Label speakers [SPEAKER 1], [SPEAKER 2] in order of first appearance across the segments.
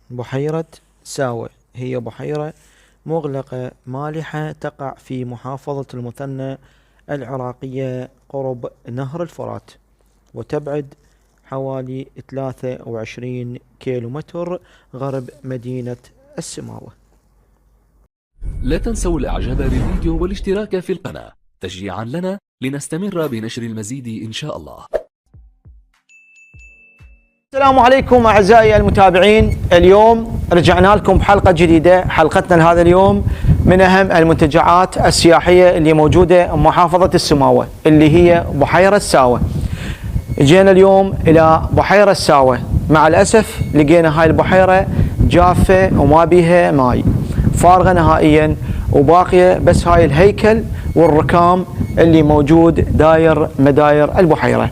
[SPEAKER 1] بحيرة ساوة هي بحيرة مغلقة مالحة تقع في محافظة المثنى العراقية قرب نهر الفرات، وتبعد حوالي 23 كيلومتر غرب مدينة السماوة.
[SPEAKER 2] لا تنسوا الإعجاب بالفيديو والاشتراك في القناة تشجيعا لنا لنستمر بنشر المزيد إن شاء الله.
[SPEAKER 1] السلام عليكم أعزائي المتابعين، اليوم رجعنا لكم بحلقة جديدة. حلقتنا لهذا اليوم من أهم المنتجعات السياحية اللي موجودة بمحافظة السماوة اللي هي بحيرة ساوة. جينا اليوم إلى بحيرة ساوة، مع الأسف لقينا هاي البحيرة جافة وما بيها ماي، فارغة نهائيا، وباقية بس هاي الهيكل والركام اللي موجود داير مداير البحيرة.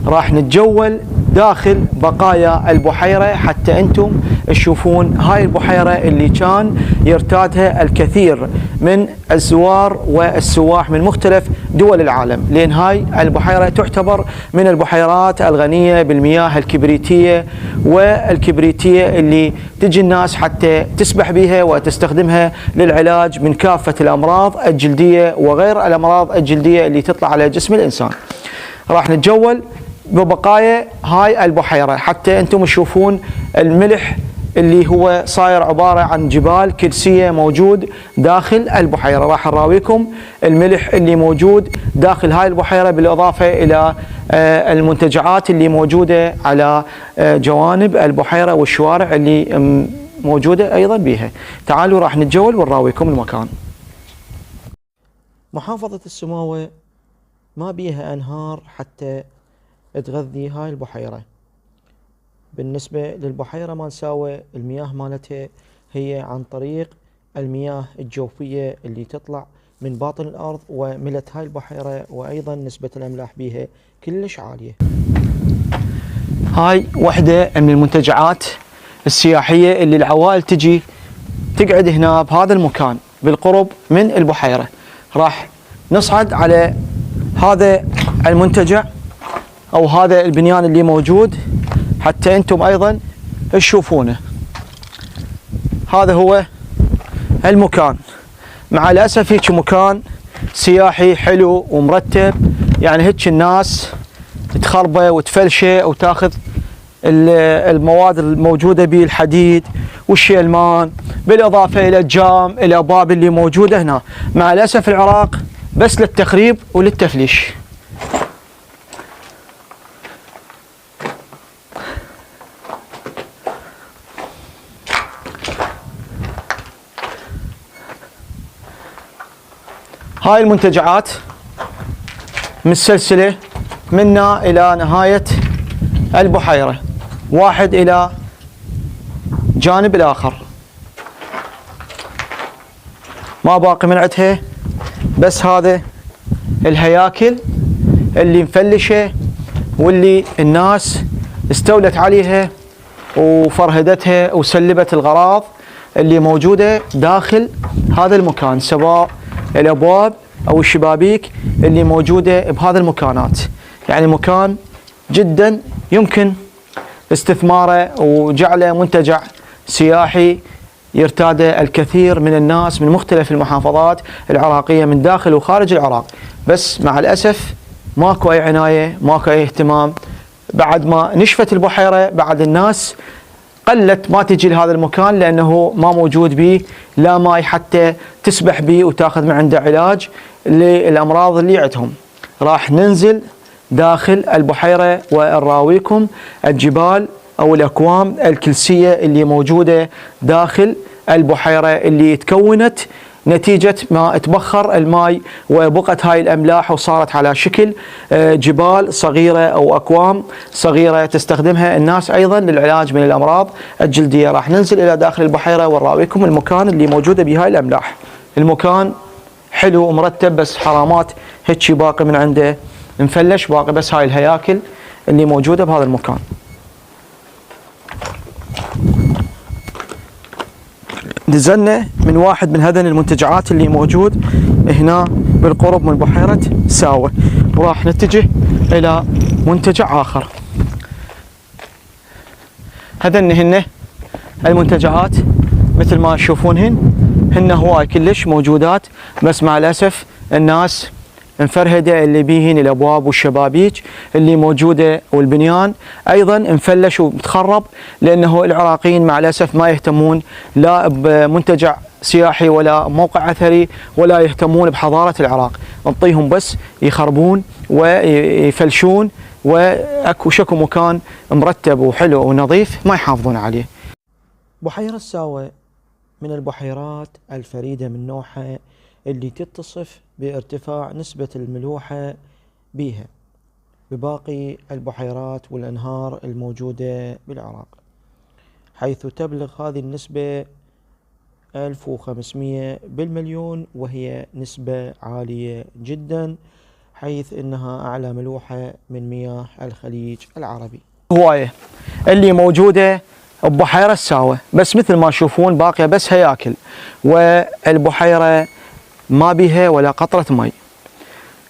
[SPEAKER 1] راح نتجول داخل بقايا البحيرة حتى انتم تشوفون هاي البحيرة اللي كان يرتادها الكثير من الزوار والسواح من مختلف دول العالم، لأن هاي البحيرة تعتبر من البحيرات الغنية بالمياه الكبريتية والكبريتية اللي تجي الناس حتى تسبح بها وتستخدمها للعلاج من كافة الأمراض الجلدية وغير الأمراض الجلدية اللي تطلع على جسم الإنسان. راح نتجول ببقايا هاي البحيرة حتى انتم تشوفون الملح اللي هو صاير عبارة عن جبال كلسية موجود داخل البحيرة. راح نراويكم الملح اللي موجود داخل هاي البحيرة، بالإضافة إلى المنتجعات اللي موجودة على جوانب البحيرة والشوارع اللي موجودة أيضا بيها. تعالوا راح نتجول ونراويكم المكان. محافظة السماوة ما بيها أنهار حتى تغذي هاي البحيرة. بالنسبة للبحيرة مال ساوة المياه مالتها هي عن طريق المياه الجوفية اللي تطلع من باطن الأرض، وملت هاي البحيرة وأيضا نسبة الأملاح بيها كلش عالية. هاي واحدة من المنتجعات السياحية اللي العوائل تجي تقعد هنا بهذا المكان بالقرب من البحيرة. راح نصعد على هذا المنتجع أو هذا البنيان اللي موجود حتى أنتم أيضا تشوفونه. هذا هو المكان، مع الأسف هيك مكان سياحي حلو ومرتب، يعني هيك الناس تخربه وتفلشه وتاخذ المواد الموجودة به، الحديد والشيلمان، بالإضافة إلى الجام، الأبواب اللي موجودة هنا. مع الأسف العراق بس للتخريب وللتفليش. هاي المنتجعات متسلسلة منا إلى نهاية البحيرة، واحد إلى جانب الآخر، ما باقي من عندها بس هذا الهياكل اللي مفلشة واللي الناس استولت عليها وفرهدتها وسلبت الغراض اللي موجودة داخل هذا المكان، سواء الأبواب أو الشبابيك اللي موجودة بهذا المكانات. يعني مكان جدا يمكن استثماره وجعله منتجع سياحي يرتاده الكثير من الناس من مختلف المحافظات العراقية من داخل وخارج العراق، بس مع الأسف ماكو أي عناية، ماكو أي اهتمام. بعد ما نشفت البحيرة بعد الناس قلت ما تجي لهذا المكان، لأنه ما موجود به لا ماي حتى تسبح به وتاخذ من عنده علاج للأمراض اللي عندهم. راح ننزل داخل البحيرة ونراويكم الجبال أو الأكوام الكلسية اللي موجودة داخل البحيرة اللي تكونت نتيجة ما تبخر الماء وبقت هاي الأملاح وصارت على شكل جبال صغيرة أو أكوام صغيرة تستخدمها الناس أيضا للعلاج من الأمراض الجلدية. راح ننزل إلى داخل البحيرة ونراويكم المكان اللي موجودة بهاي الأملاح. المكان حلو ومرتب، بس حرامات هيك باقي من عنده مفلش، باقي بس هاي الهياكل اللي موجودة بهذا المكان. نزلنا من واحد من هذين المنتجعات اللي موجود هنا بالقرب من بحيرة ساوة، وراح نتجه إلى منتجع آخر. هذين هن المنتجعات مثل ما تشوفونهن هن هواي كلش موجودات، بس مع الأسف الناس مفرهدة اللي بيهن الأبواب والشبابيك اللي موجودة والبنيان أيضا مفلش ومتخرب، لأنه العراقيين مع الأسف ما يهتمون لا بمنتجع سياحي ولا موقع أثري ولا يهتمون بحضارة العراق، نعطيهم بس يخربون ويفلشون، واكو شكو مكان مرتب وحلو ونظيف ما يحافظون عليه. بحيرة ساوة من البحيرات الفريدة من نوعها اللي تتصف بارتفاع نسبة الملوحة بها بباقي البحيرات والأنهار الموجودة بالعراق، حيث تبلغ هذه النسبة 1500 بالمليون، وهي نسبة عالية جدا، حيث انها اعلى ملوحة من مياه الخليج العربي. هواية اللي موجودة ببحيرة ساوة، بس مثل ما تشوفون باقية بس هياكل، والبحيرة ما بيها ولا قطرة مي.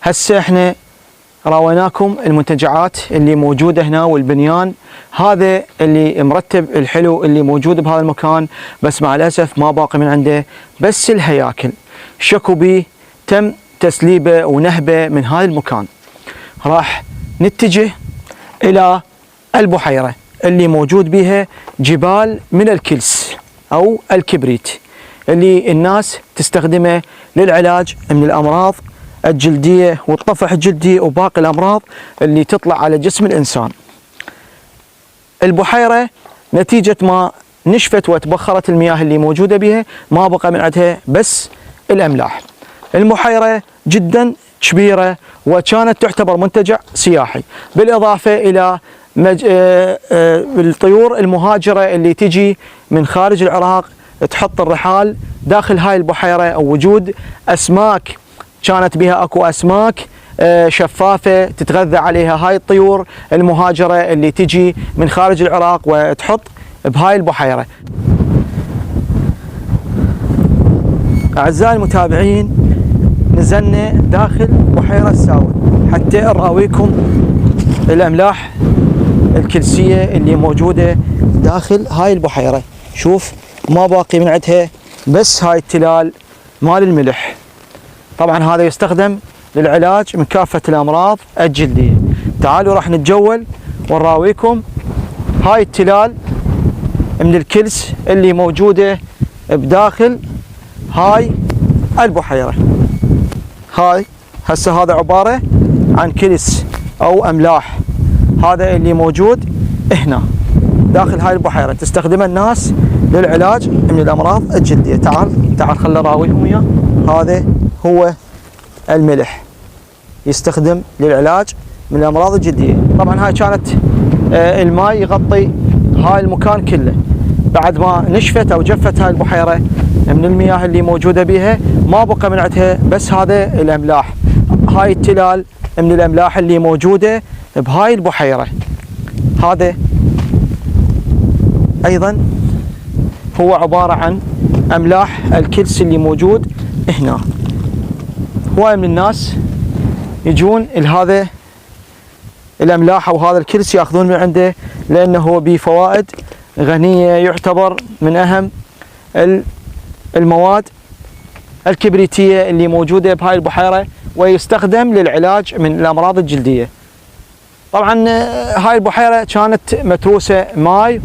[SPEAKER 1] هسه احنا راويناكم المنتجعات اللي موجودة هنا والبنيان هذا اللي مرتب الحلو اللي موجود بهذا المكان، بس مع الأسف ما باقي من عنده بس الهياكل. شكو بيه تم تسليبه ونهبه من هذا المكان. راح نتجه إلى البحيرة اللي موجود بها جبال من الكلس أو الكبريت اللي الناس تستخدمه للعلاج من الأمراض الجلدية والطفح الجلدي وباقي الأمراض اللي تطلع على جسم الإنسان. البحيرة نتيجة ما نشفت وتبخرت المياه اللي موجودة بها ما بقى من عندها بس الأملاح. البحيرة جدا كبيرة وكانت تعتبر منتجع سياحي، بالإضافة إلى الطيور المهاجرة اللي تجي من خارج العراق تحط الرحال داخل هاي البحيرة، أو وجود أسماك كانت بها أكو أسماك شفافة تتغذى عليها هاي الطيور المهاجرة اللي تجي من خارج العراق وتحط بهاي البحيرة. أعزائي المتابعين، نزلنا داخل بحيرة ساوة حتى نراويكم الأملاح الكلسية اللي موجودة داخل هاي البحيرة. شوف ما باقي من عندها بس هاي التلال مال الملح. طبعا هذا يستخدم للعلاج من كافة الأمراض الجلدية. تعالوا راح نتجول ونراويكم هاي التلال من الكلس اللي موجودة بداخل هاي البحيرة. هاي هسه هذا عبارة عن كلس أو أملاح، هذا اللي موجود هنا داخل هاي البحيرة تستخدمه الناس للعلاج من الأمراض الجلدية. تعال خل أراويهم وياه. هذا هو الملح يستخدم للعلاج من الأمراض الجلدية. طبعا هاي كانت الماء يغطي هاي المكان كله، بعد ما نشفت أو جفت هاي البحيرة من المياه اللي موجودة بها ما بقى من عندها بس هذا الأملاح. هاي التلال من الأملاح اللي موجودة بهاي البحيرة. هذا أيضا هو عبارة عن أملاح الكلس اللي موجود هنا. هواي من الناس يجون لهذا الأملاح أو هذا الكلس يأخذون من عنده، لأنه بفوائد غنية، يعتبر من أهم المواد الكبريتية اللي موجودة بهاي البحيرة، ويستخدم للعلاج من الأمراض الجلدية. طبعا هاي البحيرة كانت متروسة ماي،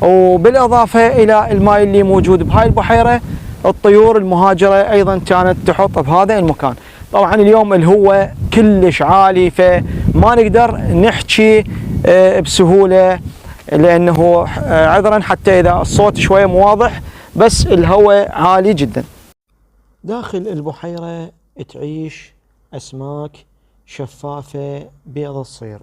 [SPEAKER 1] وبالإضافة إلى الماي اللي موجود بهاي البحيرة الطيور المهاجرة أيضا كانت تحط بهذا المكان. طبعا اليوم الهواء كلش عالي فما نقدر نحكي بسهولة، لأنه عذرا حتى إذا الصوت شوية مو واضح، بس الهواء عالي جدا. داخل البحيرة تعيش أسماك شفافة بيض الصير،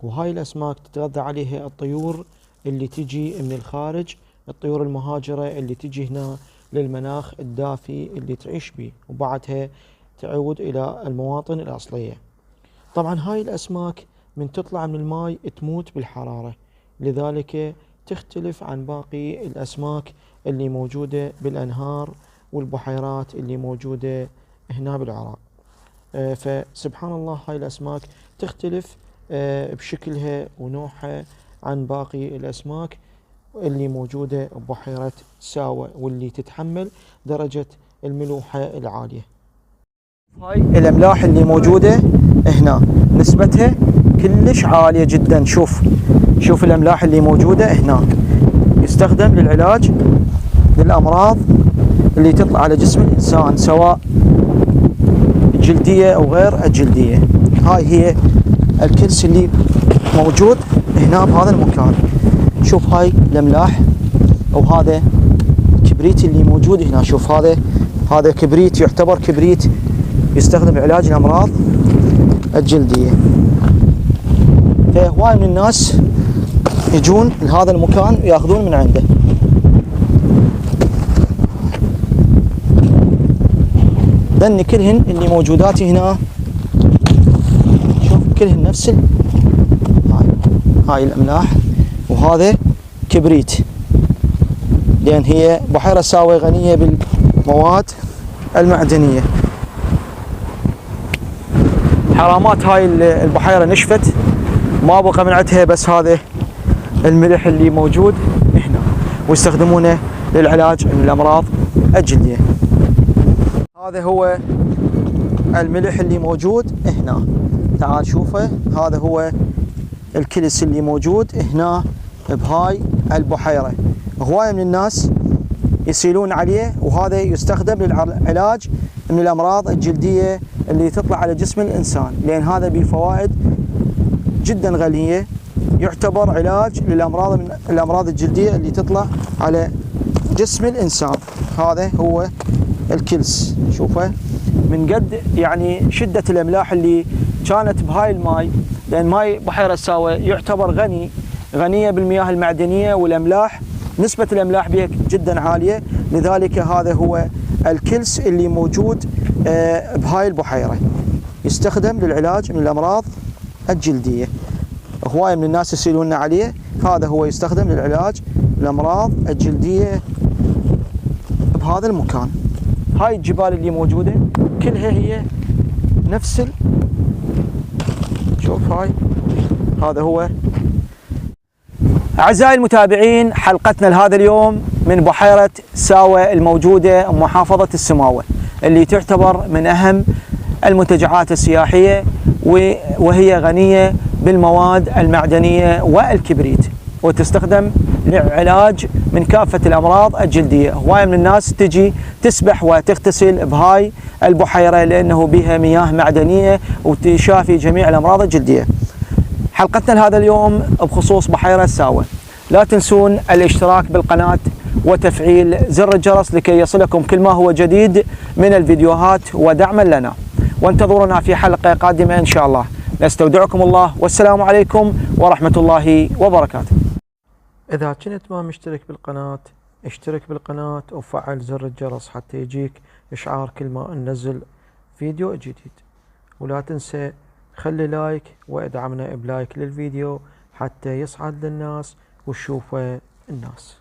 [SPEAKER 1] وهاي الأسماك تتغذى عليها الطيور اللي تجي من الخارج، الطيور المهاجرة اللي تجي هنا للمناخ الدافي اللي تعيش به، وبعدها تعود إلى المواطن الأصلية. طبعا هاي الأسماك من تطلع من الماء تموت بالحرارة، لذلك تختلف عن باقي الأسماك اللي موجودة بالأنهار والبحيرات اللي موجودة هنا بالعراق. فسبحان الله هاي الأسماك تختلف بشكلها ونوعها عن باقي الأسماك، اللي موجودة ببحيرة ساوة واللي تتحمل درجة الملوحة العالية. هاي الأملاح اللي موجودة هنا نسبتها كلش عالية جدا. شوف الأملاح اللي موجودة هنا، يستخدم للعلاج للأمراض اللي تطلع على جسم الإنسان سواء الجلدية أو غير الجلدية. هاي هي الكلس اللي موجود هنا بهذا المكان. شوف هاي الأملاح أو هذا كبريت اللي موجود هنا. شوف هذا كبريت، يعتبر كبريت يستخدم لعلاج الأمراض الجلدية. فهواي من الناس يجون لهذا المكان وياخذون من عنده. ذن كلهن اللي موجودات هنا، شوف كلهن نفس هاي الأملاح وهذا كبريت، لأن هي بحيرة ساوة غنية بالمواد المعدنية. حرامات هاي البحيرة نشفت، ما بقى من عندها بس هذا الملح اللي موجود هنا، ويستخدمونه للعلاج من الأمراض الجلدية. هذا هو الملح اللي موجود هنا، تعال شوفه. هذا هو الكلس اللي موجود هنا بهاي البحيرة. هواية من الناس يسيلون عليه، وهذا يستخدم للعلاج من الأمراض الجلدية اللي تطلع على جسم الإنسان، لأن هذا بفوائد جدا غنية، يعتبر علاج للأمراض من الأمراض الجلدية اللي تطلع على جسم الإنسان. هذا هو الكلس، شوفه من قد يعني شدة الأملاح اللي كانت بهاي الماي، لأن ماي بحيرة ساوة يعتبر غنية بالمياه المعدنية والأملاح، نسبة الأملاح بها جدا عالية، لذلك هذا هو الكلس اللي موجود بهاي البحيرة، يستخدم للعلاج من الأمراض الجلدية. هواية من الناس يسألون عليه، هذا هو يستخدم للعلاج من الأمراض الجلدية بهذا المكان. هاي الجبال اللي موجودة كلها هي نفس شوف هذا هو. أعزائي المتابعين، حلقتنا لهذا اليوم من بحيرة ساوة الموجودة بمحافظة السماوة، اللي تعتبر من أهم المنتجعات السياحية، وهي غنية بالمواد المعدنية والكبريت، وتستخدم للعلاج من كافة الأمراض الجلدية. هواية من الناس تجي تسبح وتغتسل بهاي البحيرة لأنه بها مياه معدنية وتشافي جميع الأمراض الجلدية. حلقتنا لهذا اليوم بخصوص بحيرة ساوة. لا تنسون الاشتراك بالقناة وتفعيل زر الجرس لكي يصلكم كل ما هو جديد من الفيديوهات ودعما لنا، وانتظرونا في حلقة قادمة إن شاء الله. نستودعكم الله، والسلام عليكم ورحمة الله وبركاته. إذا كنت ما مشترك بالقناة اشترك بالقناة وفعل زر الجرس حتى يجيك إشعار كل ما ننزل فيديو جديد. ولا تنسى خلي لايك وادعمنا بلايك للفيديو حتى يصعد للناس وتشوفه الناس.